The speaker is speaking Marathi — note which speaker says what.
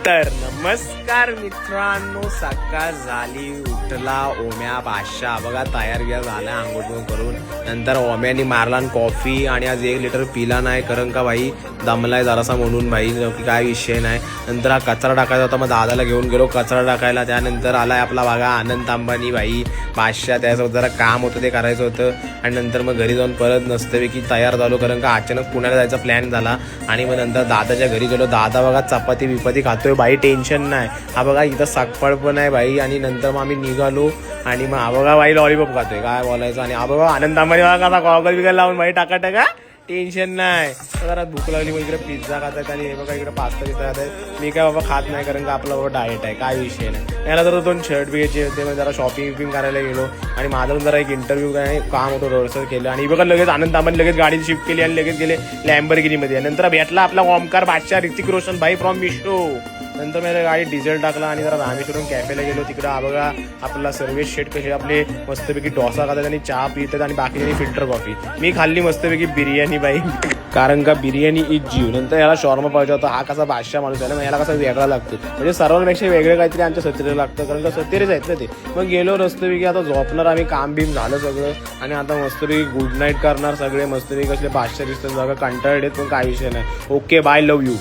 Speaker 1: तर नमस्कार मित्रांनो, सकाळ झाली, उठला ओम्या बादशाह बघा तयार बियार झाला आंघोळ करून. नंतर ओम्यानी मारला कॉफी आणि आज 1 लिटर पिला नाही कारण का भाई दमलाय जरासा म्हणून भाई, काय विषय नाही. नंतर हा कचरा टाकायचा होता, मग दादाला घेऊन गेलो कचरा टाकायला. त्यानंतर आलाय आपला बघा आनंद अंबानी भाई बादशाह, त्यासोबत जरा काम होतं ते करायचं होतं. आणि नंतर मग घरी जाऊन परत नसतं तयार झालो कारण का अचानक पुण्याला जायचा प्लॅन झाला. आणि मग नंतर दादाच्या घरी गेलो. दादा बघा चपाती बिपाती खातोय भाई, टेन्शन नाही. हा बघा इथं साखपळ पण आहे भाई. आणि नंतर मग आम्ही निघालो आणि मग हा बघा भाई लॉलीपॉप खातोय, काय बोलायचं. आणि हा बघा आनंद अंबानी बघा कसा गॉगल बिगल लावून भाई टाका टेन्शन नाही. जरा भूक लागली मग इकडे पिझ्झा खातात आणि हे बघा इकडे पास्ता बिस्ता खातात. मी काय बाबा खात नाही कारण का आपला बाबा डाएट आहे, काय विषय नाही. याला जरा 2 शर्ट बी घ्यायचे होते, मग जरा शॉपिंग विपिंग करायला गेलो. आणि माझं जरा एक इंटरव्ह्यू काय काम होतं रोडसर केलं. आणि बघा लगेच आनंद अंबानी लगेच गाडी शिफ्ट केली आणि लगेच गेले लॅम्बोर्गिनीमध्ये. नंतर भेटला आपला ओमकार बादशाह ऋतिक रोशन भाई फ्रॉम मिशो. नंतर मी गाडी डिझेल टाकला आणि जरा रामेश्वरम कॅफेला गेलो. तिकडं हा बघा आपला सर्व्हिस शेट कसे आपले मस्तपैकी डोसा खातात आणि चहा पितात आणि बाकीच्यांनी फिल्टर कॉफी. मी खाल्ली मस्तपैकी बिर्याणी बाई, कारण का बिर्याणी इज जीव. नंतर याला शॉर्मा पाहिजे होता. हा कसा बादशाह माणूस आहे ना, याला कसा वेगळा लागतो, म्हणजे सर्वांपेक्षा वेगळं काहीतरी आमच्या सत्तेला लागतं कारण का सत्तेरेच आहेत ना ते. मग गेलो मस्तपैकी आता झोपणार आम्ही, काम बिम झालं सगळं. आणि आता मस्तपैकी गुड नाईट करणार सगळे मस्तपैकी कसले बादशाह दिसतात बघा, कंटाळलेत पण काय विषय नाही. Okay bye, love you.